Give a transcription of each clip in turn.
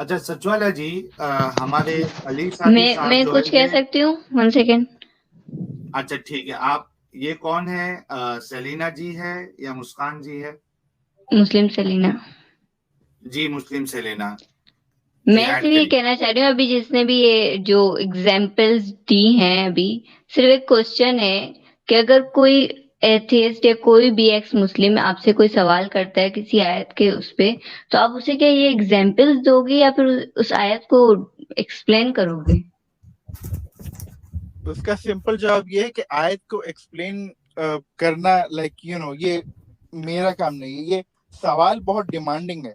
اچھا سچوالا جی، ہمارے علی سعدی صاحب میں جو ہے کچھ کہہ یہ، سکتی ہوں؟ 1 سیکنڈ. اچھا ٹھیک ہے، آپ یہ کون ہے؟ سیلینا جی ہے یا مسکان جی ہے؟ مسلم سلینا. جی مسلم سیلینا جی، میں ایڈ صرف یہ کریے. کہنا چاہ رہی ہوں، ابھی جس نے بھی یہ جو اگزامپلز دی ہیں، ابھی صرف ایک کوشچن ہے کہ اگر کوئی ایتھیسٹ یا کوئی بھی ایکس مسلم آپ سے کوئی سوال کرتا ہے کسی آیت کے اس پہ، تو آپ اسے کیا یہ اگزامپلز دو گے یا پھر اس آیت کو ایکسپلین کرو گے؟ اس کا سمپل جواب یہ ہے کہ آیت کو ایکسپلین کرنا یہ میرا کام نہیں ہے. یہ سوال بہت ڈیمانڈنگ ہے.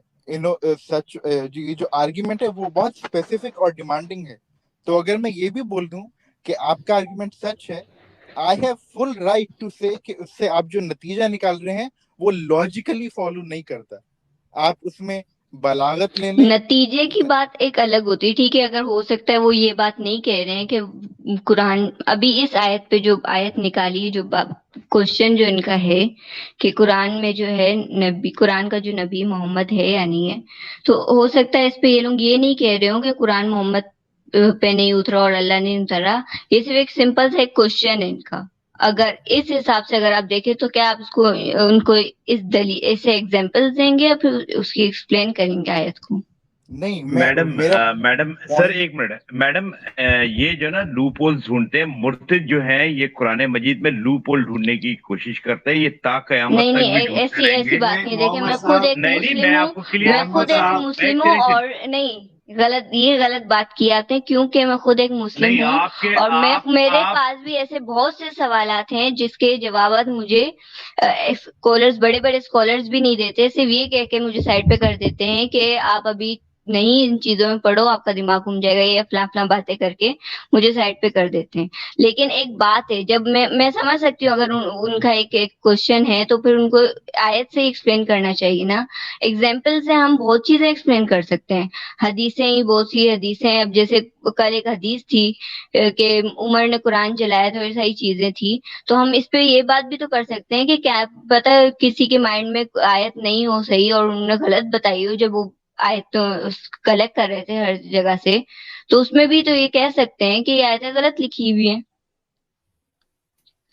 سچ یہ جو آرگیومنٹ ہے وہ بہت اسپیسیفک اور ڈیمانڈنگ ہے. تو اگر میں یہ بھی بول دوں کہ آپ کا آرگیومنٹ سچ ہے، I have full right to say کہ اس سے آپ جو نتیجہ نکال رہے ہیں وہ لاجیکلی فالو نہیں کرتا. آپ اس میں بلاغت لے لیں. نتیجے کی بات ایک الگ ہوتی ہے، ٹھیک ہے، اگر ہو سکتا ہے وہ یہ بات نہیں کہہ رہے ہیں کہ قرآن ابھی اس آیت پہ جو آیت نکالی ہے، جو کوشچن جو ان کا ہے کہ قرآن میں جو ہے نبی، قرآن کا جو نبی محمد ہے یا نہیں ہے، تو ہو سکتا ہے اس پہ یہ لوگ یہ نہیں کہہ رہے ہوں کہ قرآن محمد پہ نہیں اترا اور اللہ نے اترا. یہ صرف ایک سمپل سا ایک کوشچن ہے ان کا. اگر اس حساب سے اگر آپ دیکھیں تو کیا آپ اس کو ان کو اس دلیل ایسے ایگزامپل دیں گے یا پھر اس کی ایکسپلین کریں گے آیت کو؟ نہیں، میڈم میرا میڈم سر ایک منٹ میڈم، یہ جو نا لوپ ہول ڈھونڈتے ہیں مرتد جو ہیں، یہ قرآن مجید میں لوپ ہول ڈھونڈنے کی کوشش کرتے ہیں، یہ تا قیامت نہیں تک نہیں، بھی ڈھونڈتے ایسی رہیں ایسی گے. بات نہیں نہیں. دیکھیں محمد میں خود صاحب، ایک نہیں نہیں، مسلم میں ہوں، آپ کو کلیئر میں محمد خود ایک صاحب مسلم ہوں، اور نہیں غلط، یہ غلط بات کی آپ نے، کیونکہ میں خود ایک مسلم نہیں ہوں آپ کے اور میرے آپ پاس بھی ایسے بہت سے سوالات ہیں جس کے جوابات مجھے اسکالرز، بڑے بڑے اسکالرز بھی نہیں دیتے، صرف یہ کہہ کے مجھے سائڈ پہ کر دیتے ہیں کہ آپ ابھی نہیں ان چیزوں میں پڑھو، آپ کا دماغ گھوم جائے گا، یہ فلاں فلاں باتیں کر کے مجھے سائڈ پہ کر دیتے ہیں. لیکن ایک بات ہے، جب میں سمجھ سکتی ہوں اگر ان کا ایک کوشچن ہے تو پھر ان کو آیت سے ایکسپلین کرنا چاہیے نا. ایگزامپل سے ہم بہت چیزیں ایکسپلین کر سکتے ہیں، حدیثیں ہی بہت سی حدیثیں ہیں. اب جیسے کل ایک حدیث تھی کہ عمر نے قرآن جلایا تھا، اور ساری چیزیں تھی، تو ہم اس پہ یہ بات بھی تو کر سکتے ہیں کہ کیا پتہ کسی کے مائنڈ میں آیت نہیں ہو صحیح اور انہوں نے غلط بتائی ہو جب وہ آیت کلیکٹ کر رہے تھے ہر جگہ سے، تو اس میں بھی تو یہ کہہ سکتے ہیں کہ یہ آیتیں غلط لکھی ہوئی ہیں.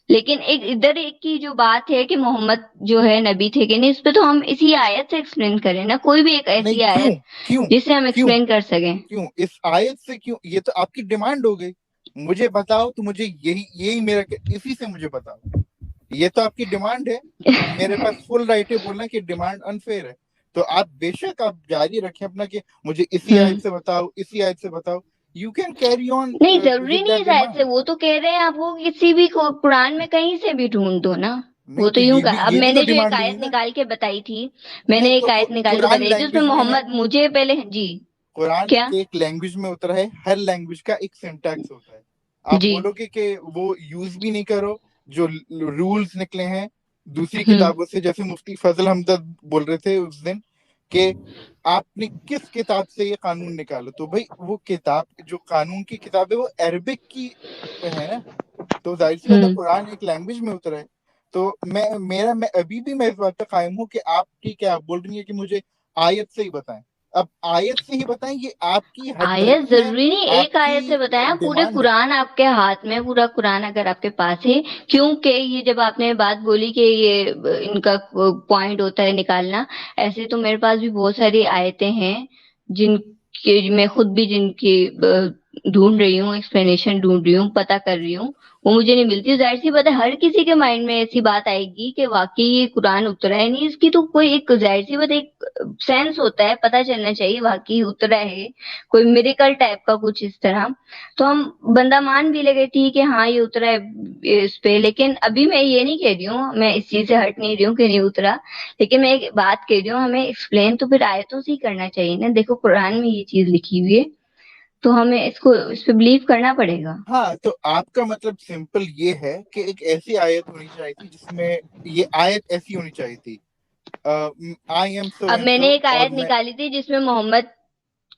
لیکن ایک ادھر ایک کی جو بات ہے کہ محمد جو ہے نبی تھے کہ نہیں، اس پہ تو ہم اسی آیت سے ایکسپلین کریں نا، کوئی بھی ایک نہیں، ایسی کیوں آیت کیوں جس سے ہم کیوں ایکسپلین کر سکیں. کیوں اس آیت سے کیوں؟ یہ تو آپ کی ڈیمانڈ ہو گئی. مجھے بتاؤ تو مجھے یہی میرا، اسی سے مجھے بتاؤ. یہ تو آپ کی ڈیمانڈ ہے. میرے پاس فل رائٹ ہے بولنا کہ ڈیمانڈ انفیئر ہے. تو آپ بے شک آپ جاری رکھیں اپنا کہ مجھے اسی ہوں آیت سے بتاؤ، اسی آیت سے بتاؤ. یو کین کیری آن نہیں، ضروری ود نہیں دیٹ ہے آیت ڈیمانڈ. سے، وہ تو کہہ رہے ہیں آپ کو کسی بھی قرآن میں کہیں سے بھی ڈھونڈ دو نا. نہیں وہ تو تو یوں یہ اب بھی میں تو نے جو ایک ڈیمانڈ ہوئی آیت نا. نکال کے بتائی تھی، میں نے نہیں ایک تو آیت نکال کے قرآن بتائی تھی اس میں لینگویج میں ہے. محمد مجھے پہلے جی قرآن کیا ایک لینگویج میں اترا ہے. ہر لینگویج کا ایک سینٹیکس ہوتا ہے. آپ جی بولو گے کہ وہ یوز بھی نہیں کرو جو رولز نکلے ہیں دوسری ہوں کتابوں سے. جیسے مفتی فضل حمدد بول رہے تھے اس دن کہ آپ نے کس کتاب سے یہ قانون نکالو. تو بھائی وہ کتاب جو قانون کی کتاب ہے وہ عربک کی ہے نا. تو ظاہر سی بات ہے ہوں قرآن ایک لینگویج میں اترا ہے. تو میں ابھی بھی میں اس بات پہ قائم ہوں کہ آپ ٹھیک ہے، آپ بول رہی ہیں کہ مجھے آیت سے ہی بتائیں. اب آیت سے ہی بتائیں، یہ آپ کی حد آیت درمی ہے، ضروری نہیں ایک آپ کی آیت سے بتایا، پورے ڈیمانڈ ہے. قرآن آپ کے ہاتھ میں، پورا قرآن اگر آپ کے پاس ہے. کیونکہ یہ جب آپ نے بات بولی کہ یہ ان کا پوائنٹ ہوتا ہے نکالنا، ایسے تو میرے پاس بھی بہت ساری آیتیں ہیں جن کی میں خود بھی جن کی ڈھونڈ رہی ہوں، ایکسپلینیشن ڈھونڈ رہی ہوں، پتہ کر رہی ہوں، وہ مجھے نہیں ملتی. ظاہر سی بات ہے ہر کسی کے مائنڈ میں ایسی بات آئے گی کہ واقعی یہ قرآن اترا ہے نہیں. اس کی تو کوئی ایک ظاہر سی بات ایک سینس ہوتا ہے، پتہ چلنا چاہیے واقعی اترا ہے، کوئی میریکل ٹائپ کا کچھ اس طرح. تو ہم بندہ مان بھی لے گئے تھی کہ ہاں یہ اترا ہے اس پہ. لیکن ابھی میں یہ نہیں کہہ رہی ہوں، میں اس چیز سے ہٹ نہیں رہی ہوں کہ نہیں اترا، لیکن میں ایک بات کہہ رہی ہوں ہمیں ایکسپلین تو پھر آیتوں سے ہی کرنا چاہیے نا. دیکھو قرآن میں یہ چیز لکھی ہوئی ہے تو ہمیں اس پہ بلیو کرنا پڑے گا. ہاں، تو آپ کا مطلب سمپل یہ ہے کہ ایک ایسی آیت ہونی چاہیے تھی جس میں یہ آیت ایسی ہونی چاہیے تھی، آئی ایم سو اب اینڈ میں نے سو، ایک اور آیت میں نکالی تھی جس میں محمد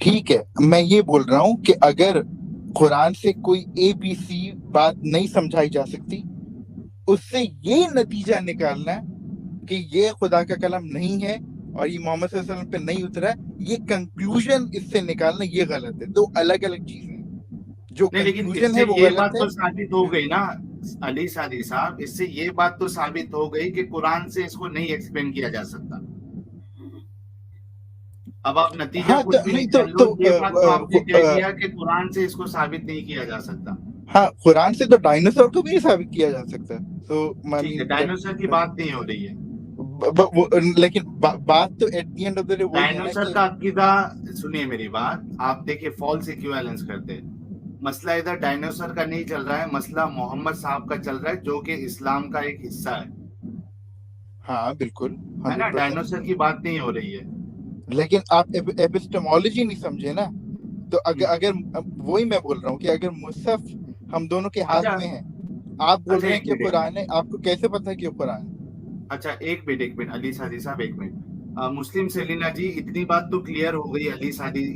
ٹھیک ہے, میں یہ بول رہا ہوں کہ اگر قرآن سے کوئی اے بی سی بات نہیں سمجھائی جا سکتی, اس سے یہ نتیجہ نکالنا کہ یہ خدا کا کلام نہیں ہے اور یہ محمد صلی اللہ علیہ وسلم پہ نہیں اترا, یہ کنکلوژن اس سے نکالنا یہ غلط ہے. دو الگ الگ چیزیں ہیں. جو نہیں لیکن اس کنکلوژن سے ہے وہ یہ غلط بات ہے. تو ثابت ہو گئی نا علی سعدی صاحب, اس سے یہ بات تو ثابت ہو گئی کہ قرآن سے اس کو نہیں ایکسپلین کیا جا سکتا. اب آپ نتیجہ ہاں کچھ بھی نہیں نکال لو, یہ بات تو آپ نے کہہ دیا کہ قرآن سے اس کو ثابت نہیں کیا جا سکتا. ہاں, قرآن سے تو ڈائناسور کو بھی نہیں ثابت کیا جا سکتا. تو ٹھیک ہے, ڈائنوسر کی بات نہیں ہو رہی ہے. لیکن بات تو at the end of the day وہی ہے نا ڈائنوسر کہ کا عقیدہ, سنیے میری بات, آپ دیکھیں فالس ایکویلنس کرتے ہیں. مسئلہ ادھر ڈائنوسر کا نہیں چل رہا ہے, مسئلہ محمد صاحب کا چل رہا ہے جو کہ اسلام کا ایک حصہ ہے. ہاں بالکل ہے نا, 100%. ڈائنوسر کی بات نہیں ہو رہی ہے. لیکن آپ ایپسٹمولوجی نہیں سمجھے نا. تو اگر وہی میں بول رہا ہوں کہ اگر مصحف ہم دونوں کے ہاتھ میں ہے, آپ بول رہے ہیں کہ قرآن ہے, آپ کو کیسے پتا ہے کہ قرآن ہے؟ اچھا ایک منٹ علی سعدی صاحب, ایک منٹ. مسلم سیلینا جی, اتنی بات تو کلیئر ہو گئی علی سعدی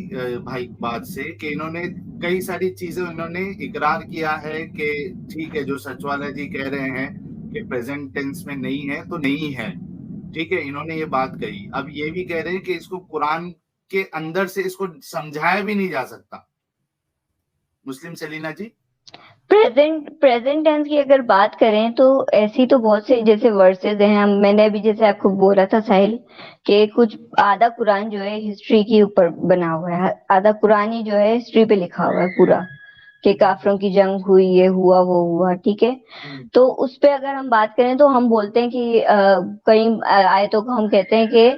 بھائی بات سے کہ انہوں نے کئی ساری چیزیں انہوں نے اقرار کیا ہے کہ ٹھیک ہے جو سچ والا جی کہہ رہے ہیں کہ پریزنٹ ٹینس میں نہیں ہے تو نہیں ہے. ٹھیک ہے, انہوں نے یہ بات کہی. اب یہ بھی کہہ رہے ہیں کہ اس کو قرآن کے اندر سے اس کو سمجھایا بھی نہیں جا سکتا. مسلم سیلینا جی, پریزنٹ ٹینس کی اگر بات کریں تو ایسی تو بہت سے جیسے ورسز ہیں. میں نے ابھی جیسے آپ کو بولا تھا ساحل کہ کچھ آدھا قرآن جو ہے ہسٹری کے اوپر بنا ہوا ہے, آدھا قرآن ہی جو ہے ہسٹری پہ لکھا ہوا ہے پورا, کہ کافروں کی جنگ ہوئی, یہ ہوا وہ ہوا. ٹھیک ہے, تو اس پہ اگر ہم بات کریں تو ہم بولتے ہیں کہ کئی آیتوں کو ہم کہتے ہیں کہ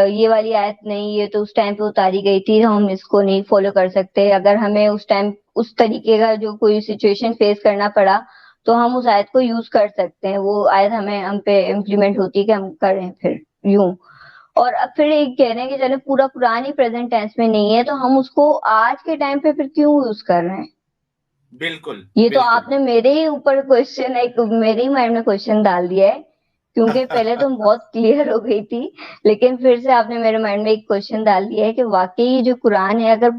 یہ والی آیت نہیں, یہ تو اس ٹائم پہ اتاری گئی تھی, ہم اس کو نہیں فالو کر سکتے. اگر ہمیں اس ٹائم اس طریقے کا جو کوئی سچویشن فیس کرنا پڑا تو ہم اس آیت کو یوز کر سکتے ہیں, وہ آیت ہم پہ امپلیمنٹ ہوتی ہے کہ ہم کریں پھر یوں. اور اب پھر ایک کہہ رہے ہیں کہ چلے پورا قرآن ہی پریزنٹ ٹینس میں نہیں ہے تو ہم اس کو آج کے ٹائم پہ پھر کیوں یوز کر رہے ہیں؟ بالکل یہ تو آپ نے میرے ہی اوپر کوشچن, ایک میرے ہی مائنڈ میں کوشچن ڈال دیا ہے, کیونکہ پہلے تو بہت کلیئر ہو گئی تھی, لیکن پھر سے آپ نے میرے مائنڈ میں ایک کوشچن ڈال دیا ہے کہ واقعی جو قرآن ہے اگر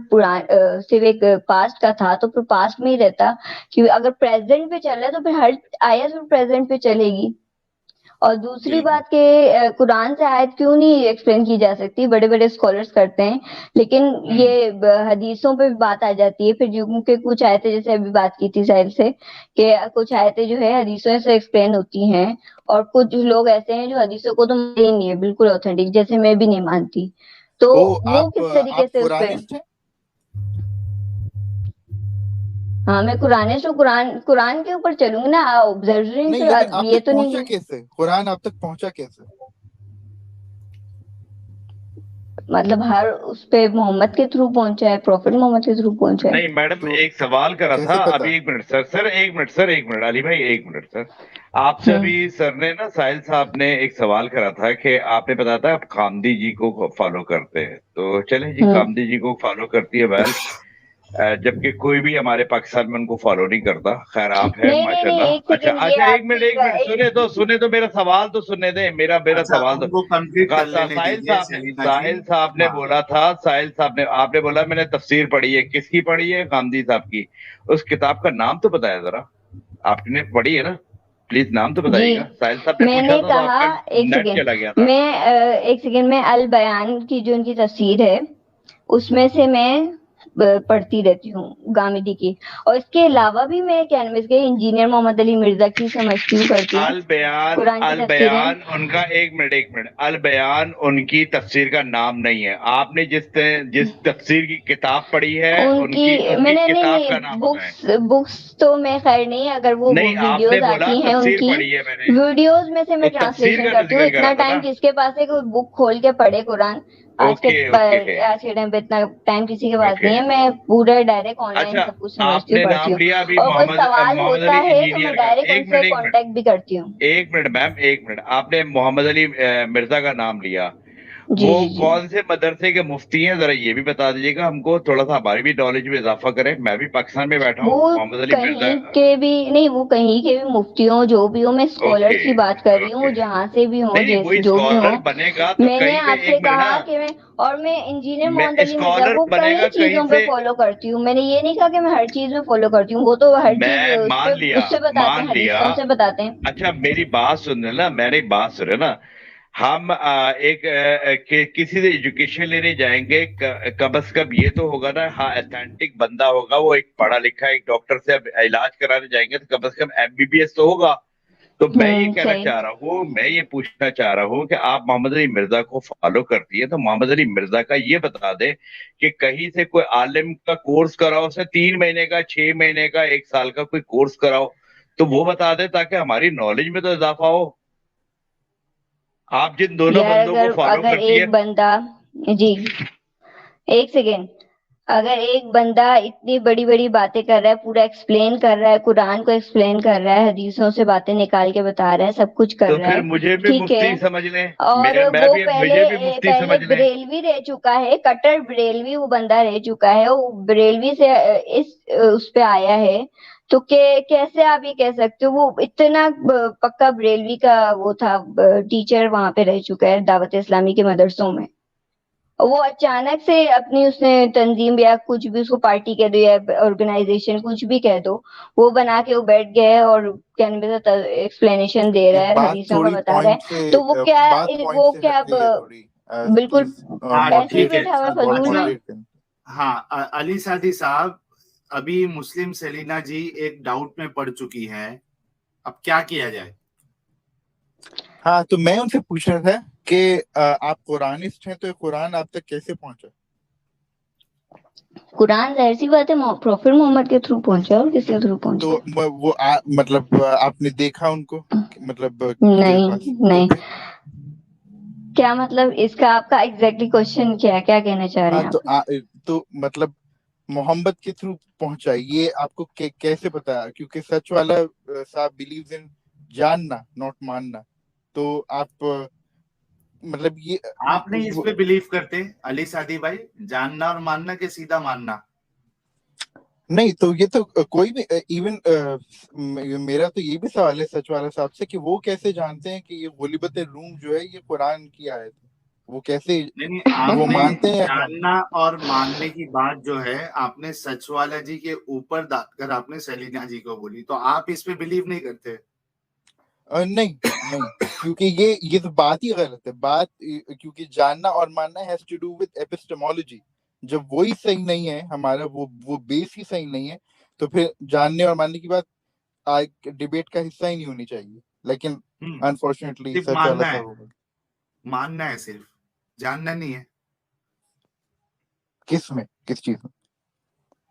صرف ایک پاسٹ کا تھا تو پھر پاسٹ میں ہی رہتا, کہ اگر پریزنٹ پہ چل رہا ہے تو پھر ہر آیت پھر پریزنٹ پہ چلے گی. اور دوسری بات کہ قرآن سے آیت کیوں نہیں ایکسپلین کی جا سکتی, بڑے بڑے اسکالرس کرتے ہیں, لیکن یہ حدیثوں پہ بھی بات آ جاتی ہے پھر, کیونکہ کچھ آیتیں جیسے ابھی بات کی تھی ساحل سے کہ کچھ آیتیں جو ہے حدیثوں سے ایکسپلین ہوتی ہیں, اور کچھ لوگ ایسے ہیں جو حدیثوں کو تو مانتے ہی نہیں ہے بالکل اوتھینٹک, جیسے میں بھی نہیں مانتی. تو وہ کس طریقے سے اس پہ, ہاں میں قرآن کے اوپر چلوں گی نا, آبزرونگ نہیں, لیکن آپ یہ تک تو پہنچا نہیں, کیسے قرآن, آپ تک پہنچا کیسے؟ مطلب ہر اس پہ محمد کے تھرو پہنچا ہے, پروفٹ محمد کے تھرو پہنچا ہے. نہیں میڈم, ایک سوال کرا تھا ابھی, ایک منٹ سر, ایک منٹ علی بھائی, ایک منٹ سر, آپ سے ابھی سر نے نا, ساحل صاحب نے ایک سوال کرا تھا کہ آپ نے بتایا تھا آپ خامدی جی کو فالو کرتے ہیں, تو چلیں جی خامدی جی کو فالو کرتی ہے, ویل جبکہ کوئی بھی ہمارے پاکستان میں ان کو فالو نہیں کرتا. خیر آپ ہیں ماشاء اللہ. اچھا ایک منٹ سنے تو میرا سوال تو سننے دیں, میرا سوال تو. ساحل صاحب نے بولا تھا, آپ نے بولا میں نے تفسیر پڑھی ہے, کس کی پڑھی ہے؟ خامدی صاحب کی. اس کتاب کا نام تو بتایا ذرا, آپ نے پڑھی ہے نا, پلیز نام تو بتائیے گا. ساحل صاحب نے پوچھا تھا تو آپ کا نیٹ چلا گیا تھا. ایک سیکنڈ میں البیان کی جو ان کی تفسیر ہے اس میں سے میں پڑھتی رہتی ہوں گامدی کی, اور اس کے علاوہ بھی میں انجینئر محمد علی مرزا کی سمجھتی ہوں, کرتی ہوں. البیان ان کا, ایک منٹ, البیان ان کی تفسیر کا نام نہیں ہے. آپ نے جس تفسیر کی کتاب پڑھی ہے ان کی کتاب کا نام بتائیں. بکس تو میں خیر نہیں, اگر وہ ویڈیوز آتی ہیں ان کی ویڈیوز میں سے میں ٹرانسلیشن کرتی ہوں. اتنا ٹائم جس کے پاس ہے کہ بک کھول کے پڑھے قرآن, آج کے ٹائم پہ اتنا ٹائم کسی کے پاس نہیں ہے, میں پورا ڈائریکٹ آن لائن سب کچھ سمجھتی ہوں, پڑھتی ہوں, اور کوئی سوال ہوتا ہے تو میں ڈائریکٹ ان سے کانٹیکٹ بھی کرتی ہوں. ایک منٹ میم, ایک منٹ, آپ نے محمد علی مرزا کا نام لیا, جی وہ جی جی کون سے مدرسے کے مفتی ہیں ذرا یہ بھی بتا دیجیے گا ہم کو، تھوڑا سا ہماری بھی نالج میں اضافہ کریں. میں بھی پاکستان میں بیٹھا ہوں، وہ محمد علی مرزا. کہیں کے بھی نہیں، وہ کہیں کے بھی مفتی ہوں جو بھی ہوں، میں اوکے اسکالرس کی بات کر رہی ہوں، اوکے. جہاں سے بھی ہوں، نہیں وہی جو بھی اسکالر ہوں. بنے گا تو میں نے کہیں پہ آپ سے ایک منٹ نا، کہا کہ میں انجینئر میں محمد علی مرزا اسکالر کو بنے کئی گا کہیں چیزوں پہ سے. فالو کرتی ہوں. میں نے یہ نہیں کہا کہ میں ہر چیز میں فالو کرتی ہوں، وہ تو ہر چیز میں اس پہ اس سے بتاتے ہیں، مان لیا. حدیثوں سے بتاتے ہیں. اچھا میری بات سن رہے نا، میری بات سن رہے نا. ہم کسی سے ایجوکیشن لینے جائیں گے، کم از کم یہ تو ہوگا نا، ہاں اتھینٹک بندہ ہوگا، وہ ایک پڑھا لکھا ایک ڈاکٹر سے علاج کرانے جائیں گے تو کم از کم MBBS تو ہوگا. تو میں یہ کہنا صحیح. چاہ رہا ہوں، میں یہ پوچھنا چاہ رہا ہوں کہ آپ محمد علی مرزا کو فالو کرتی ہے تو محمد علی مرزا کا یہ بتا دیں کہ کہیں سے کوئی عالم کا کورس کراؤ، اسے 3 مہینے کا، 6 مہینے کا، 1 سال کا کوئی کورس کراؤ تو وہ بتا دیں تاکہ ہماری نالج میں تو اضافہ ہو. آپ جن دونوں یار بندوں کو فالو اگر کرتی ہے. ایک بندہ، جی ایک سیکنڈ، اگر ایک بندہ اتنی بڑی بڑی باتیں کر رہا ہے، پورا ایکسپلین کر رہا ہے، قرآن کو ایکسپلین کر رہا ہے، حدیثوں سے باتیں نکال کے بتا رہا ہے، سب کچھ کر تو رہا پھر ہے، مجھے بھی ٹھیک ہے، مفتی سمجھ لیں. اور میں وہ بھی پہلے مجھے بھی مفتی پہلے سمجھ لیں. بریلوی رہ چکا ہے، کٹر بریلوی وہ بندہ رہ چکا ہے، وہ بریلوی سے اس پہ آیا ہے، تو کیسے آپ یہ کہہ سکتے ہو؟ وہ اتنا پکا بریلوی کا وہ تھا، ٹیچر وہاں پہ رہ چکا ہے دعوت اسلامی کے مدرسوں میں. وہ اچانک سے اپنی اس نے تنظیم یا کچھ بھی، اس کو پارٹی کہہ دو یا آرگنائزیشن کچھ بھی کہہ دو، وہ بنا کے وہ بیٹھ گئے اور ایکسپلینیشن دے رہا ہے، بات حدیثوں کا تھوڑی بتا رہا پوائنٹ ہے، سے تو وہ کیا ہٹ اب گئی ہے تھوڑی. بالکل پلیز ہاں ایسے ہی ٹھیک ہے. بیٹھا ہوا فضول میں. ماڈریٹ کریں. ہاں علی سعدی صاحب، ابھی مسلم سیلینا جی ایک ڈاؤٹ میں پڑ چکی ہے، اب کیا کیا جائے؟ ہاں تو میں ان سے پوچھ رہا تھا کہ آپ قرآنسٹ ہیں تو یہ قرآن آپ تک کیسے پہنچا؟ قرآن ظاہر سی بات ہے پروفیٹ محمد کے تھرو پہنچا، اور کس کے تھرو پہنچا؟ تو وہ مطلب آپ نے دیکھا ان کو مطلب کے پاس؟ نہیں. کیا مطلب اس کا؟ آپ کا ایگزیکٹلی کوشچن کیا کہنا چاہ رہے ہاں ہیں آپ؟ تو مطلب محمد کے تھرو پہنچا، یہ آپ کو کیسے پتا؟ کیونکہ سچ والا صاحب بلیوز ان جاننا ناٹ ماننا. تو آپ مطلب یہ آپ نہیں اس پہ بلیو کرتے علی سعدی بھائی؟ جاننا اور ماننا کہ سیدھا ماننا؟ نہیں تو یہ تو کوئی بھی ایون میرا تو یہ بھی سوال ہے سچ والا صاحب سے کہ وہ کیسے جانتے ہیں کہ یہ غلبت روم جو ہے یہ قرآن کی آیت ہے؟ وہ کیسے نہیں، آپ وہ نے مانتے ہیں یا کون؟ جاننا اور ماننے کی بات جو ہے آپ نے سچ والا جی کے اوپر داد کر آپ نے سیلینا جی کو بولی، تو آپ اس پہ بلیو نہیں کرتے؟ نہیں کیونکہ یہ تو بات ہی غلط ہے. بات کیونکہ جاننا اور ماننا ہیز ٹو ڈو وتھ ایپسٹمولوجی. جب وہی صحیح نہیں ہے ہمارا، وہ بیس ہی صحیح نہیں ہے، تو پھر جاننے اور ماننے کی بات ڈیبیٹ کا حصہ ہی نہیں ہونی چاہیے. لیکن انفارچونیٹلی صرف سچ والا ماننا ہے، صاحب ہوگا. ماننا ہے، صرف جاننا نہیں ہے. کس چیز میں؟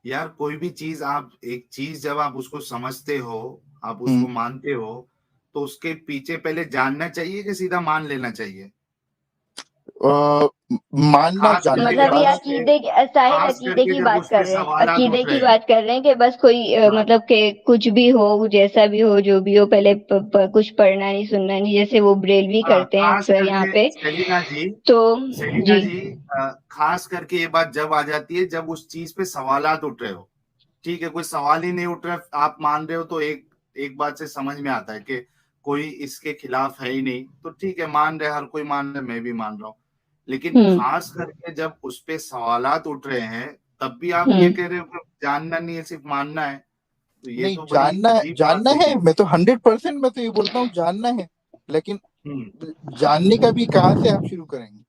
یار کوئی بھی چیز، آپ ایک چیز جب آپ اس کو سمجھتے ہو، آپ اس کو مانتے ہو، تو اس کے پیچھے پہلے جاننا چاہیے کہ سیدھا مان لینا چاہیے؟ ماننا خاص کر جاننے کے کے مطلب جب یہ بعد. اس پہ، عقیدے ساحل خاص کر عقیدے کے کی جب بات اس کر پہ رہے ہیں، سوالات عقیدے اٹھ کی رہے ہیں. بات کر رہے ہیں کہ بس کوئی ہاں مطلب کہ کچھ بھی ہو، جیسا بھی ہو، جو بھی ہو، پہلے کچھ پڑھنا نہیں سننا نہیں، جیسے وہ بریلوی ہاں، کرتے ہیں خاص اکثر کر یہاں کے پہ. سیلینا تو جی جی خاص کر کے یہ بات جب آ جاتی ہے جب اس چیز پہ سوالات اٹھ رہے ہو. ٹھیک ہے، کوئی سوال ہی نہیں اٹھ رہا، آپ مان رہے ہو، تو ایک بات سے سمجھ میں آتا ہے کہ کوئی اس کے خلاف ہے ہی نہیں، تو ٹھیک ہے، مان رہے، ہر کوئی مان رہے، میں بھی مان رہا ہوں. لیکن خاص کر کے جب اس پہ سوالات اٹھ رہے ہیں تب بھی آپ یہ کہہ رہے ہو کہ جاننا نہیں ہے، صرف ماننا ہے، تو یہ نہیں تو بڑی عجیب بات جاننا ہے، ہوگی. میں تو 100% میں تو یہ بولتا ہوں جاننا ہے. لیکن ہوں. جاننے کا بھی کہاں سے آپ شروع کریں گے؟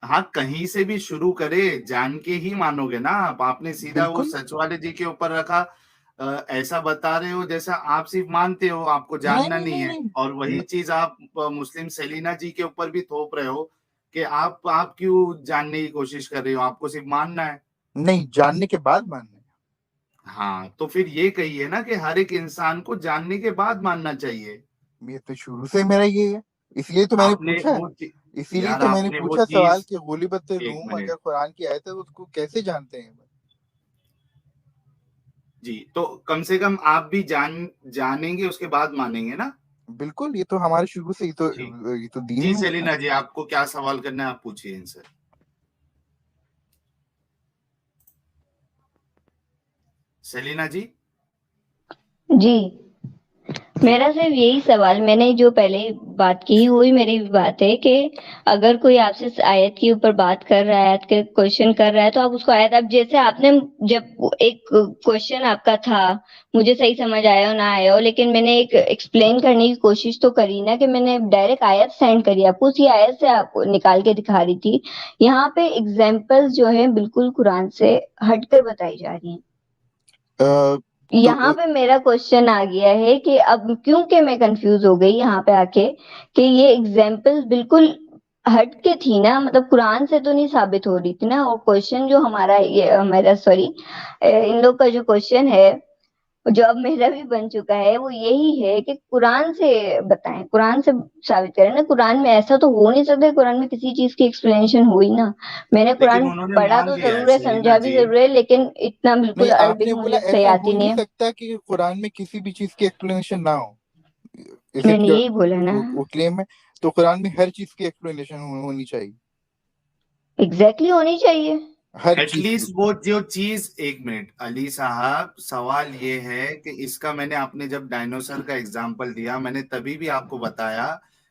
ہاں، کہیں سے بھی شروع کرے، جان کے ہی مانو گے نا آپ نے سیدھا وہ بالکل. سچ والے جی کے اوپر رکھا. ایسا بتا رہے ہو جیسا آپ صرف مانتے ہو، آپ کو جاننا نہیں ہے، اور وہی چیز آپ مسلم سیلینا جی کے اوپر بھی تھوپ رہے ہو کہ آپ کیوں جاننے کی کوشش کر رہے ہو، آپ کو صرف ماننا ہے. نہیں، جاننے کے بعد ماننا ہے. ہاں، تو پھر یہ کہیے نا کہ ہر ایک انسان کو جاننے کے بعد ماننا چاہیے. یہ تو شروع سے میرا یہ ہے، اس لیے تو میں نے آپ نے پوچھا، وہ اسی لیے یار تو میں آپ نے نے وہ پوچھا چیز، سوال کہ غلبت ایک روم منٹ اگر قرآن کی آیت ہے تو اس کو کیسے جانتے ہیں؟ جی، تو کم سے کم آپ بھی جانیں گے، اس کے بعد مانیں گے نا. بالکل, یہ تو ہمارے شروع سے یہ تو دین جی میں. سیلینا جی, آپ کو کیا سوال کرنا ہے آپ پوچھیے ان سے. سیلینا جی جی میرا صرف یہی سوال, میں نے جو پہلے بات کی وہی میری بات ہے کہ اگر کوئی آپ سے آیت کے اوپر بات کر رہا ہے, آیت کے کوشچن کر رہا ہے, تو آپ اس کو آیت, اب جیسے آپ نے جب ایک کوشچن آپ کا تھا, مجھے صحیح سمجھ آیا ہو نہ آیا ہو, لیکن میں نے ایک ایکسپلین کرنے کی کوشش تو کری نا, کہ میں نے ڈائریکٹ آیت سینڈ کری آپ کو, اسی آیت سے آپ کو نکال کے دکھا رہی تھی. یہاں پہ ایگزامپل جو ہے بالکل قرآن سے ہٹ کر بتائی جا رہی ہیں. یہاں پہ میرا کوشچن آ گیا ہے کہ اب کیونکہ میں کنفیوز ہو گئی یہاں پہ آ کے, کہ یہ ایگزامپل بالکل ہٹ کے تھی نا, مطلب قرآن سے تو نہیں ثابت ہو رہی تھی نا. اور کوشچن جو ہمارا سوری ان لوگ کا جو کوشچن ہے, جو اب میرا بھی بن چکا ہے, وہ یہی ہے کہ قرآن سے بتائیں, قرآن سے ثابت کریں نا. قرآن میں ایسا تو ہو نہیں سکتا, قرآن میں کسی چیز کی ایکسپلینیشن ہوئی نا. میں نے لیکن قرآن انہوں نے پڑھا مان تو لیا ہے ضرور ہے, سیلینا سمجھا بھی جی. ضرور ہے, لیکن اتنا نہیں, بالکل آپ عربک نے بولا مجھے صحیح ایسا آتی ہو نہیں نہیں ہے. سکتا کہ قرآن میں کسی بھی چیز کی ایکسپلینیشن نہ ہو. میں نے یہی بولا نا, وہ کلیم ہے, تو قرآن میں ہر چیز کی ایکسپلینیشن ہونی چاہیے, ایگزیکٹلی ہونی چاہیے. ہر ایٹ چیز کی. لیسٹ وہ جو چیز, ایک منٹ علی صاحب, سوال یہ ہے کہ اس کا میں نے آپ نے جب ڈائنوسر کا ایگزامپل دیا, میں نے تبھی بھی آپ کو بتایا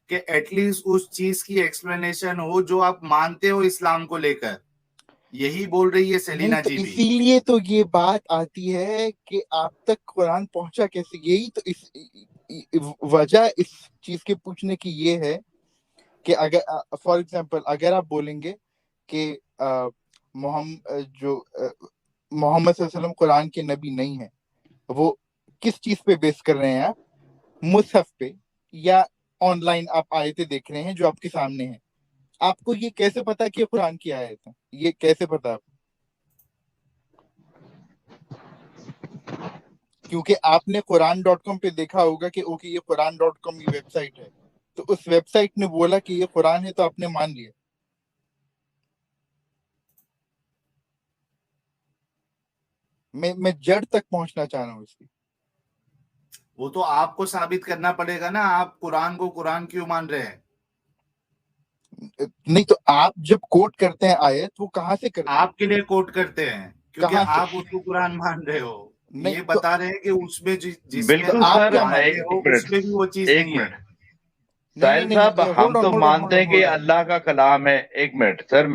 کہ ایٹ لیسٹ اس چیز کی ایکسپلینیشن ہو جو آپ مانتے ہو اسلام کو لے کر. یہی بول رہی ہے نہیں, سیلینا تو جی بھی. اسی لیے تو یہ بات آتی ہے کہ آپ تک قرآن پہنچا کیسے. یہی تو وجہ اس چیز کے پوچھنے کی یہ ہے کہ اگر فار ایگزامپل اگر آپ بولیں گے کہ محمد صلی اللہ علیہ وسلم قرآن کے نبی نہیں ہے, وہ کس چیز پہ بیس کر رہے ہیں آپ؟ مصحف پہ, یا آن لائن آپ آیتیں دیکھ رہے ہیں جو آپ کے سامنے ہیں. آپ کو یہ کیسے پتا کہ قرآن کی آیت ہے؟ یہ کیسے پتا آپ؟ کیونکہ آپ نے قرآن.com پہ دیکھا ہوگا کہ اوکے یہ قرآن.com کی ویب سائٹ ہے, تو اس ویب سائٹ نے بولا کہ یہ قرآن ہے تو آپ نے مان لیا. میں جڑ تک پہنچنا چاہ رہا ہوں اس کی. وہ تو آپ کو ثابت کرنا پڑے گا نا, آپ قرآن کو قرآن کیوں مان رہے ہیں. نہیں, تو آپ جب کوٹ کرتے ہیں آیت, وہ کہاں سے کرتے ہیں؟ آپ کے لیے کوٹ کرتے ہیں کیونکہ کہاں سے؟ آپ اس کو قرآن مان رہے ہو. نہیں یہ تو بتا رہے ہیں کہ اس میں جس میں بالکل آپ آپ سر, کیا مانتے مانتے ہو ہیں؟ اس میں بھی وہ چیز ایک نہیں ہے. منٹ ساحل صاحب, ہم تو مانتے ہیں کہ یہ اللہ کا کلام ہے. ایک منٹ سر,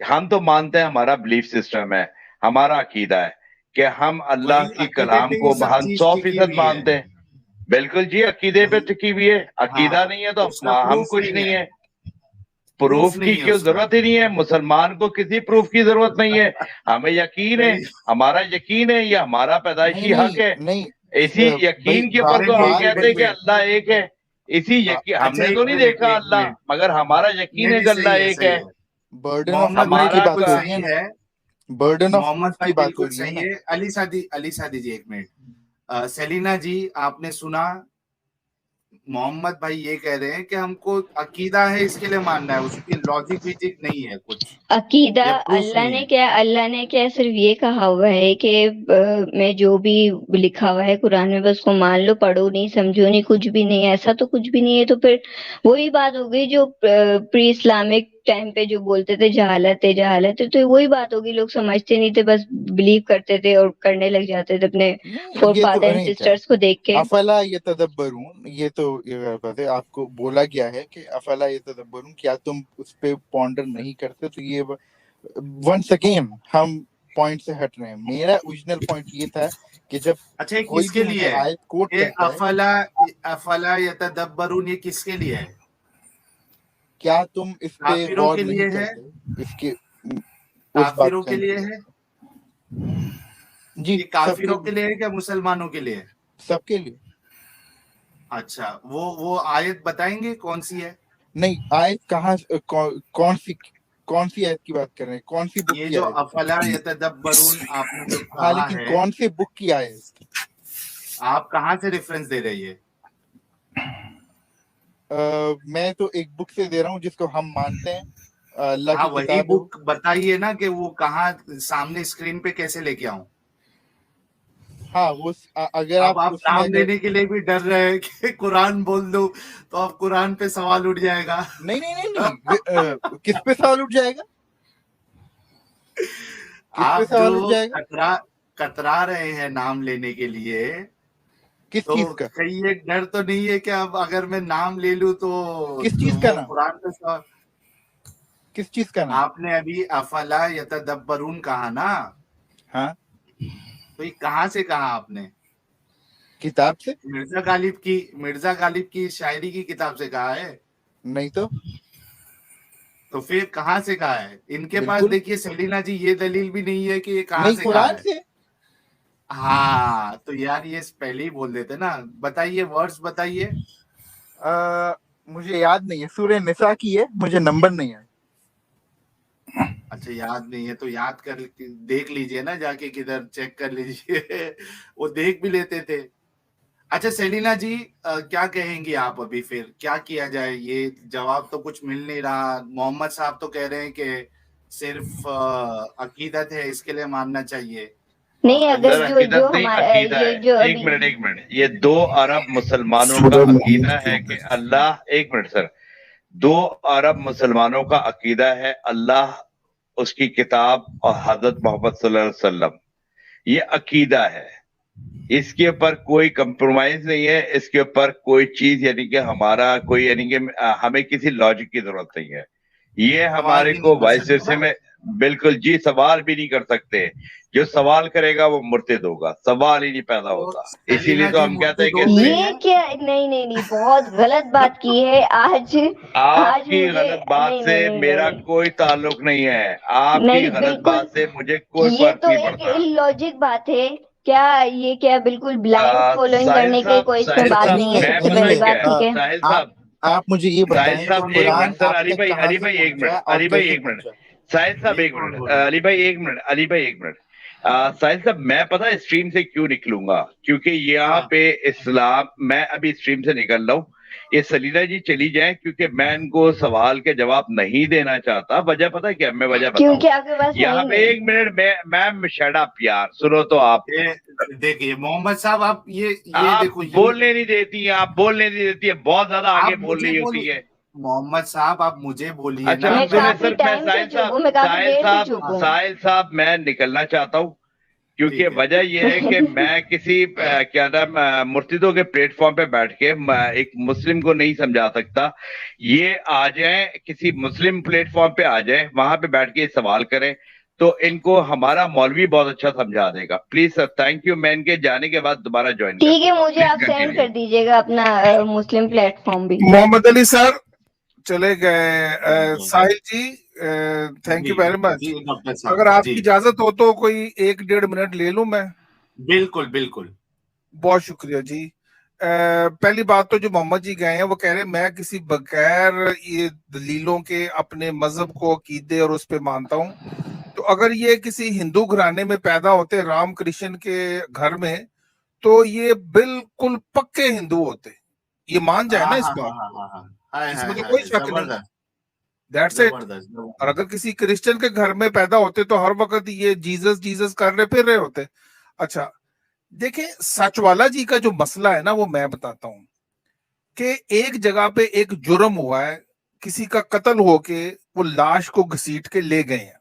ہم تو مانتے ہیں, ہمارا بلیف سسٹم ہے, ہمارا عقیدہ ہے کہ ہم اللہ وہی کی عقیدے کلام پہ کو یہ سب چیز ٹکی 100% ہوئی ہے. مانتے ہیں. بالکل جی, عقیدے پہ وہی, ٹکی ہوئی ہے. عقیدہ ہاں, نہیں ہے تو اس کا ہم پروف کچھ نہیں ہے. پروف پروف کی نہیں ہے کیوں اس کا. ضرورت ہی نہیں ہے. مسلمان کو کسی پروف کی ضرورت نہیں ہے. ہمیں یقین ہے, صحیح. ہمارا یقین ہے, یہ ہمارا پیدائشی حق ہے. نہیں اسی بھائی, یقین کے اوپر تو ہم کہتے ہیں کہ اللہ ایک ہے. اسی یقین, ہم اچھا نے تو ایک نہیں منٹ دیکھا ایک اللہ, منٹ. مگر ہمارا یقین نہیں ہے نہیں, کہ اللہ صحیح ہے ایک صحیح ہے. ہے. برڈن آف محمد پروف بھائی کی ہمارا بات بالکل ہو کا رہی ہے صحیح نا, ہے. برڈن آف محمد پروف بھائی کی بات ہو بالکل رہی ہے صحیح نا. ہے. علی سادی جی ایک منٹ. سیلینا جی, آپ نے سنا محمد بھائی یہ کہہ رہے ہیں کہ ہم کو عقیدہ ہے اس کے لیے ماننا ہے, اس کی لاجک ویجک نہیں ہے کچھ, عقیدہ یا پروف اللہ نہیں نے ہے. کیا, اللہ نے کیا صرف یہ کہا ہوا ہے کہ میں جو بھی لکھا ہوا ہے قرآن میں بس کو مان لو, پڑھو نہیں, سمجھو نہیں, کچھ بھی نہیں. ایسا تو کچھ بھی نہیں ہے. تو پھر وہی بات ہو گئی جو پری اسلامک ٹائم پہ جو بولتے تھے جہالت ہے جہالت ہے, تو وہی بات ہوگی, لوگ سمجھتے نہیں تھے, بس بلیو کرتے تھے اور کرنے لگ جاتے تھے اپنے نہیں, فور یہ تو فادر اینڈ نہیں, کیا سسٹرس کو دیکھ کے. افلا یتدبرون, یہ تو یہ آپ کو بولا گیا ہے کہ افلا یتدبرون, کیا تم اس پہ پونڈر نہیں کرتے. تو یہ ونس اگین ہم پوائنٹ سے ہٹ رہے ہیں. میرا اوریجنل پوائنٹ یہ تھا کہ جب اچھا یہ کوئی کس بھی کے لیے ہمیں ہے, آیت کوٹ یہ کرتا ہے, افلا یتدبرون, یہ کس کے لیے ہے؟ کیا تم اس پہ کافروں غور کے لیے نہیں ہے, کرتے, اس کے اس بات کافروں کا کے لیے انکار. ہے, جی, یہ سب کے کافروں کے لیے, لیے ہے کیا مسلمانوں کے لیے ہے؟ سب کے لیے. اچھا, وہ آیت بتائیں گے کون سی ہے؟ نہیں, آیت کہاں, کون سی آیت کی بات کر رہے ہیں, کون سی بک یہ کی جو آیت؟ افلا یتدبرون آپ نے جو ہاں, کہا لیکن ہے, کون سی بک کی آیت؟ آپ کہاں سے ریفرنس دے رہی ہے؟ میں تو ایک بک سے دے رہا ہوں جس کو ہم مانتے ہیں, اللہ ہاں کی وہی کتاب ہے وہ. بک بتائیے نا, کہ وہ کہاں سامنے اسکرین پہ کیسے لے کے آؤں؟ ہاں وہ اگر اب آپ آپ اس میں نام اگر لینے کے لیے بھی ڈر رہے ہیں کہ قرآن بول دو تو اب قرآن پہ سوال اٹھ جائے گا. نہیں نہیں نہیں نہیں کس پہ سوال اٹھ جائے گا؟ کس پہ آپ سوال جو اٹھ جائے گا؟ کترا رہے ہیں نام لینے کے لیے کس تو چیز کا؟ کہیں یہ ڈر تو نہیں ہے کہ اب اگر میں نام لے لوں تو کس چیز کا وہ نام؟ قرآن پہ سوال. کس چیز کا نام؟ آپ نے ابھی افلا یتدبرون کہا نا, ہاں تو یہ کہاں سے کہا آپ نے؟ کتاب سے. مرزا غالب کی شاعری کی کتاب سے کہا ہے. نہیں تو پھر کہاں سے کہا ہے؟ ان کے پاس بالکل دیکھیے سیلینا جی یہ دلیل بھی نہیں ہے کہ یہ کہاں نہیں، سے کہا قرآن ہے. سے. ہاں تو یار یہ پہلے ہی بول دیتے نا. بتائیے ورڈز بتائیے. مجھے یاد نہیں ہے، سورہ نساء کی ہے، مجھے نمبر نہیں ہے. اچھا یاد نہیں ہے تو یاد کر دیکھ لیجئے نا، جا کے کدھر چیک کر لیجئے. وہ دیکھ بھی لیتے تھے. اچھا سیلینا جی کیا کہیں گی آپ ابھی؟ پھر کیا کیا جائے؟ یہ جواب تو کچھ مل نہیں رہا. محمد صاحب تو کہہ رہے ہیں کہ صرف عقیدت ہے، اس کے لیے ماننا چاہیے. نہیں، اگر سر جو عقیدت نہیں ہمارا عقیدہ یہ ہے. جو ایک ابھی منٹ یہ 2 ارب مسلمانوں کا عقیدہ ہے کہ اللہ، ایک منٹ سر، 2 ارب مسلمانوں کا عقیدہ ہے اللہ، اس کی کتاب اور حضرت محمد صلی اللہ علیہ وسلم. یہ عقیدہ ہے، اس کے اوپر کوئی کمپرومائز نہیں ہے. اس کے اوپر کوئی چیز یعنی کہ ہمارا کوئی یعنی کہ ہمیں کسی لاجک کی ضرورت نہیں ہے. یہ سوال ہمارے بھی کو نہیں کر وائس سکتے ورثے نا. میں بالکل جی سوال بھی نہیں کر سکتے. جو سوال کرے گا وہ مرتد ہوگا، سوال ہی نہیں پیدا تو ہوتا. اسی لیے سیلینا تو جی ہم کہتے ہیں مرتد کہ ہو گئے یہ ہیں. کیا، نہیں، بہت غلط بات کی ہے آج. آپ آج کی مجھے غلط بات نہیں سے نہیں نہیں میرا نہیں کوئی تعلق نہیں ہے. آپ کی نہیں، غلط بالکل. بات سے مجھے کوئی یہ فرق تو نہیں ایک پڑتا. لوجک بات ہے. کیا یہ کیا بالکل بلائنڈ فالوئنگ ساحل کرنے کے صاحب کوئی اس میں ساحل بات صاحب نہیں ہے؟ سنیے سب میں سے پتہ پہلی کیا بات، ٹھیک ہے ہے. ساحل آپ صاحب آپ مجھے یہ ساحل بتائیں کہ صاحب ایک قرآن منٹ سر، آپ علی تک بھائی کہاں سے ایک پہنچا منٹ، اور علی بھائی کیسے ایک منٹ، پہنچا؟ ساحل صاحب یہ ایک کون منٹ، بول رہا ہے؟ علی بھائی ایک منٹ، علی بھائی ایک منٹ. ساحل صاحب میں پتہ ہے اسٹریم سے کیوں نکلوں گا؟ کیونکہ یہاں ہاں پہ اسلام، میں ابھی اسٹریم سے نکل رہا ہوں. یہ سلینا جی چلی جائیں کیونکہ میں ان کو سوال کے جواب نہیں دینا چاہتا. وجہ پتہ ہے کیا؟ میں وجہ بتاؤں. کیونکہ آپ کے پاس ہے یہاں ہی پہ نہیں. ایک منٹ میں شٹ اپ یار، سنو تو آپ. دیکھیے محمد صاحب آپ یہ آپ دیکھو، یہ بولنے نہیں دیتی ہیں، آپ بولنے نہیں دیتی ہیں، بہت زیادہ آگے آپ بول مجھے رہی بول، ہوتی ہے. محمد صاحب آپ مجھے بولیے اچھا نا. میں میں کافی سر میں ٹائم سے ساحل چپ ہوں، میں کافی دیر سے چپ ہوں. ساحل صاحب میں نکلنا چاہتا ہوں کیونکہ ٹھیک ہے. وجہ یہ ہے کہ میں کسی کیا نام مرتدوں کے پلیٹ فارم پہ بیٹھ کے ایک مسلم کو نہیں سمجھا سکتا. یہ آ جائیں کسی مسلم پلیٹ فارم پہ، آ جائیں وہاں پہ بیٹھ کے سوال کریں تو ان کو ہمارا مولوی بہت اچھا سمجھا دے گا. Please sir, thank you. میں ان کے جانے کے بعد دوبارہ جوائن کر ٹھیک ہے، لوں گا. مجھے پلیز آپ سینڈ کنٹینیو. کر دیجیے گا اپنا مسلم پلیٹ فارم بھی. محمد علی سر چلے گئے. Sahil ji thank you very much. جی ڈاکٹر اگر صاحب آپ جی کی اجازت ہو تو کوئی 1-1.5 منٹ لے لوں میں. بالکل بالکل. بہت شکریہ جی. پہلی بات تو جو محمد جی گئے ہیں وہ کہہ رہے ہیں میں کسی بغیر یہ دلیلوں کے اپنے مذہب کو عقیدے اور اس پہ مانتا ہوں. تو اگر یہ کسی ہندو گھرانے میں پیدا ہوتے، رام کرشن کے گھر میں، تو یہ بالکل پکے ہندو ہوتے. یہ مان جائے نا اس بات کو، اس میں تو کوئی شک نہیں. زبردست دیٹس اٹ. زبردست. اور اگر کسی کرسچن کے گھر میں پیدا ہوتے تو ہر وقت یہ جیزس جیزس کر رہے پھر رہے ہوتے. اچھا دیکھیں سچ والا جی کا جو مسئلہ ہے نا وہ میں بتاتا ہوں کہ ایک جگہ پہ ایک جرم ہوا ہے، کسی کا قتل ہو کے وہ لاش کو گھسیٹ کے لے گئے ہیں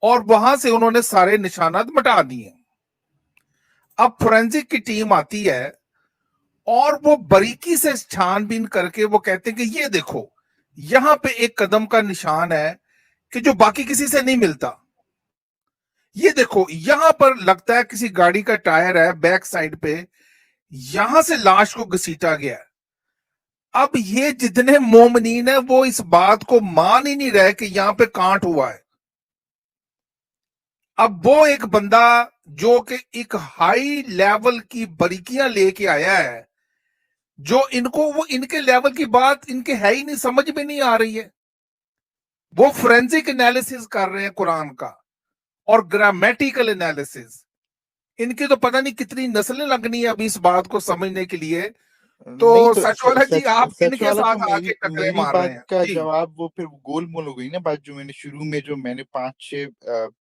اور وہاں سے انہوں نے سارے نشانات مٹا دیے. اب فورینزک کی ٹیم آتی ہے اور وہ باریکی سے چھان بین کر کے وہ کہتے ہیں کہ یہ دیکھو یہاں پہ ایک قدم کا نشان ہے کہ جو باقی کسی سے نہیں ملتا. یہ دیکھو یہاں پر لگتا ہے کسی گاڑی کا ٹائر ہے بیک سائڈ پہ، یہاں سے لاش کو گھسیٹا گیا ہے. اب یہ جتنے مومنین ہیں وہ اس بات کو مان ہی نہیں رہے کہ یہاں پہ کانٹ ہوا ہے. اب وہ ایک بندہ جو کہ ایک ہائی لیول کی باریکیاں لے کے آیا ہے، جو ان کو وہ ان کے لیول کی بات ان کے ہے ہی نہیں، سمجھ میں نہیں آ رہی ہے. وہ فورینزک انالیسس کر رہے ہیں قرآن کا اور گرامیٹیکل انالیسس. ان کی تو پتہ نہیں کتنی نسلیں لگنی ہے ابھی اس بات کو سمجھنے کے لیے. تو نہیں تو سچ والا جی آپ ان سچ کے والا تو ساتھ آ کے ٹکرے میری مار بات رہے ہیں کا جی. جواب وہ پھر گول مول ہو گئی نا بات، جو میں نے شروع میں جو میں نے 5-6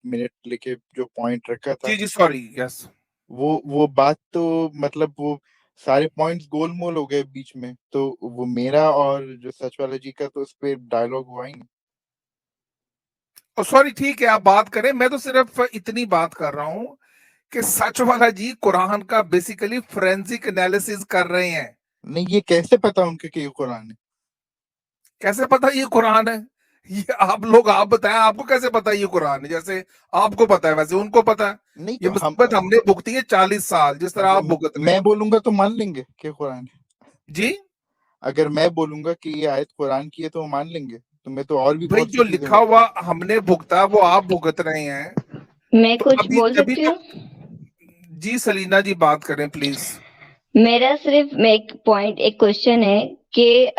منٹ لے کے جو پوائنٹ رکھا تھا. جی سوری. یس وہ بات تو مطلب وہ سارے پوائنٹس گول مول ہو گئے بیچ میں، تو وہ میرا اور جو سچ والا جی کا تو اس پہ ڈائلوگ ہوا ہی نہیں۔ سوری ٹھیک ہے آپ بات کریں، میں تو صرف اتنی بات کر رہا ہوں کہ سچ والا جی قرآن کا بیسیکلی فورینسک انالیسز کر رہے ہیں۔ نہیں یہ کیسے پتا ان کے کہ یہ قرآن ہے؟ کیسے پتا یہ قرآن ہے؟ یہ آپ بتائیں، آپ کو کیسے پتا یہ قرآن ہے؟ جیسے آپ کو پتا ہے ویسے ان کو پتا ہے۔ نہیں یہ تو مصیبت ہم نے بھگتی ہے 40 سال، جس طرح آپ بھگت رہے میں ہیں۔ بولوں گا تو مان لیں گے کہ قرآن ہے؟ جی اگر میں بولوں گا کہ یہ آیت قرآن کی ہے تو وہ مان لیں گے؟ تو میں تو اور بھی بھائی بہت سی جو چیزیں لکھا ہوا ہم نے بھگتا وہ آپ بھگت رہے ہیں، میں تو کچھ ابھی بول ابھی سکتی تو ہوں؟ جی سلینا جی بات کریں پلیز۔ میرا صرف ایک پوائنٹ، ایک کوشچن ہے کہ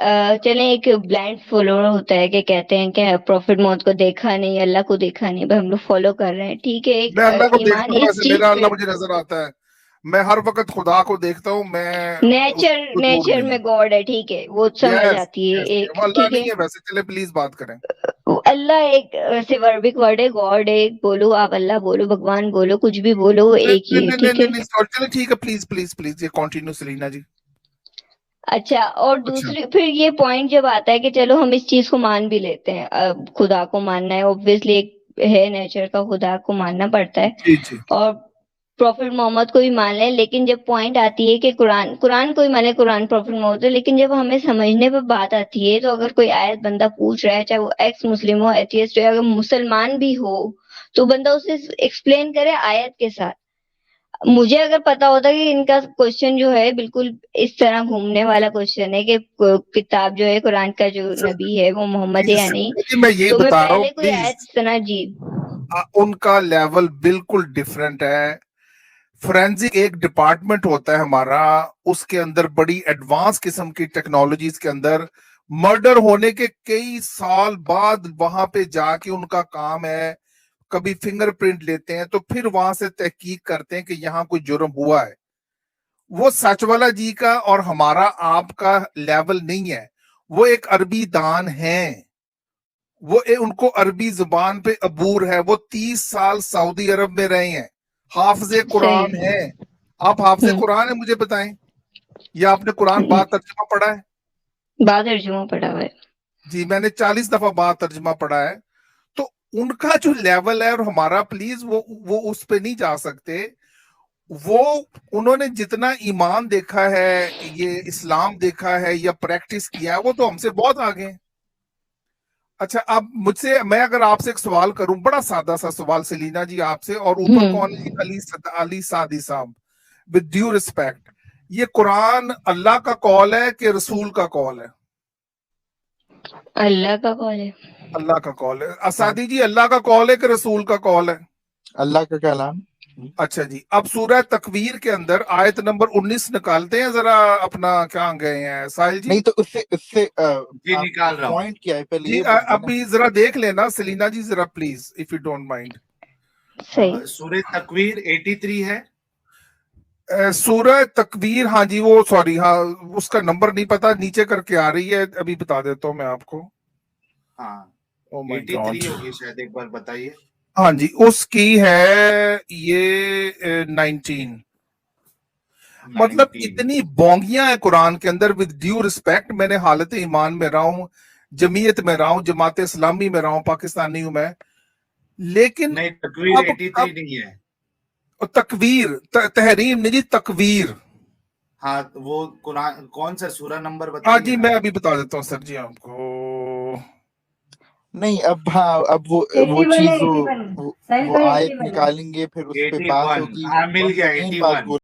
چلیں ایک بلائنڈ فالوور ہوتا ہے کہ کہتے ہیں کہ پروفٹ محمد کو دیکھا نہیں، اللہ کو دیکھا نہیں، بھائی ہم لوگ فالو کر رہے ہیں، ٹھیک ہے، ایک میں اللہ کو ایمان دیکھتا ہوں، اس ویسے چیز میرا پہ۔ اللہ مجھے نظر آتا ہے، میں ہر وقت خدا کو دیکھتا ہوں، میں اس کو دور نیچر نہیں میں ہوں۔ گاڈ ہے، ٹھیک ہے، وہ سمجھ یس آتی ہے یس ایک، وہ اللہ ٹھیک ہے، نہیں ہے ویسے، چلے پلیز بات کریں۔ اللہ ایک سیوربک ورڈ ہے، گاڈ ہے، بولو آپ اللہ بولو، بھگوان بولو، کچھ بھی بولو، وہ ایک ہی ہے، ٹھیک ہے۔ چلے ٹھیک ہے، پلیز پلیز پلیز یہ کنٹینیو سلینا جی۔ اچھا، اور اچھا دوسری پھر یہ پوائنٹ جب آتا ہے کہ چلو ہم اس چیز کو مان بھی لیتے ہیں، خدا کو ماننا ہے اوبویسلی، ایک ہے نیچر کا، خدا کو ماننا پڑتا ہے، جی جی اور پروفٹ محمد کو بھی مان لیں، لیکن جب پوائنٹ آتی ہے کہ قرآن کو ہی مانے، قرآن پروفٹ محمد ہے، لیکن جب ہمیں سمجھنے پہ بات آتی ہے تو اگر کوئی آیت بندہ پوچھ رہا ہے، چاہے وہ ایکس مسلم ہو، ایتھیسٹ ہو، اگر مسلمان بھی ہو، تو بندہ اسے ایکسپلین کرے آیت کے ساتھ۔ مجھے اگر پتا ہوتا کہ ان کا کوشچن جو ہے بالکل اس طرح گھومنے والا کوشچن ہے کہ کتاب جو ہے قرآن کا جو نبی ہے وہ محمد ہے یا نہیں، جی میں یہی تو میں بتا رہا ہوں پہلے کوئی پلیز، آیت سنا۔ جی ان کا لیول بالکل ڈفرینٹ ہے۔ فورینزک ایک ڈپارٹمنٹ ہوتا ہے ہمارا، اس کے اندر بڑی ایڈوانس قسم کی ٹیکنالوجیز کے اندر مرڈر ہونے کے کئی سال بعد وہاں پہ جا کے ان کا کام ہے، کبھی فنگر پرنٹ لیتے ہیں تو پھر وہاں سے تحقیق کرتے ہیں کہ یہاں کوئی جرم ہوا ہے۔ وہ سچ والا جی کا اور ہمارا آپ کا لیول نہیں ہے، وہ ایک عربی دان ہیں، وہ ان کو عربی زبان پہ عبور ہے، وہ 30 سال سعودی عرب میں رہے ہیں، حافظ قرآن صحیح۔ ہے۔ آپ حافظ قرآن ہے مجھے بتائیں، یا آپ نے قرآن با ترجمہ پڑھا ہے؟ بعد ترجمہ پڑھا ہوا ہے۔ جی میں نے 40 دفعہ با ترجمہ پڑھا ہے۔ تو ان کا جو لیول ہے اور ہمارا، پلیز وہ اس پہ نہیں جا سکتے۔ وہ انہوں نے جتنا ایمان دیکھا ہے، یہ اسلام دیکھا ہے یا پریکٹس کیا ہے، وہ تو ہم سے بہت آگے ہیں۔ اچھا اب مجھ سے، میں اگر آپ سے ایک سوال کروں، بڑا سادہ سا سوال سلینا جی آپ سے، اور اوپر کون ہے؟ علی سعدی صاحب، ود ڈیو ریسپیکٹ، یہ قرآن اللہ کا قول ہے کہ رسول کا قول ہے؟ اللہ کا قول ہے۔ اللہ کا قول ہے۔ اسادی جی اللہ کا قول ہے کہ رسول کا قول ہے؟ اللہ کا کلام۔ اچھا جی، اب سورہ تکویر کے اندر آیت نمبر 19 نکالتے ہیں ذرا اپنا، کہاں گئے ہیں ساحل جی؟ نہیں تو اس سے جی نکال رہا ہوں۔ پوائنٹ کیا ہے پہلے جی یہ بتائیں نا۔ ابھی ذرا دیکھ لینا سلینا جی ذرا please, if you don't mind. صحیح۔ سورہ تکویر 83 ہے۔ سورہ تکویر، ہاں جی وہ سوری، ہاں اس کا نمبر نہیں پتا، نیچے کر کے آ رہی ہے، ابھی بتا دیتا ہوں میں آپ کو۔ ہاں او مائی 83 گاڈ، ہوگی شاید، ایک بار بتائیے۔ ہاں جی اس کی ہے یہ 19۔ مطلب 19 اتنی بونگیاں ہیں قرآن کے اندر، ود ڈیو ریسپیکٹ، میں نے حالت ایمان میں رہا ہوں، جمعیت میں رہا ہوں، جماعت اسلامی میں رہا ہوں، پاکستانی ہوں میں، لیکن نہیں تکویر اب 83 نہیں ہے۔ تکویر، تحریم نہیں جی، تکویر۔ ہاں وہ قرآن کون سا سورہ نمبر ہاں بتائیے جی نا۔ میں ابھی بتا دیتا ہوں سر جی آپ کو۔ نہیں اب ہاں اب وہ چیز وہ آیت نکالیں گے، پھر اس پہ بات 81 ہوگی، ہاں مل ونس گیا اگین بات 81۔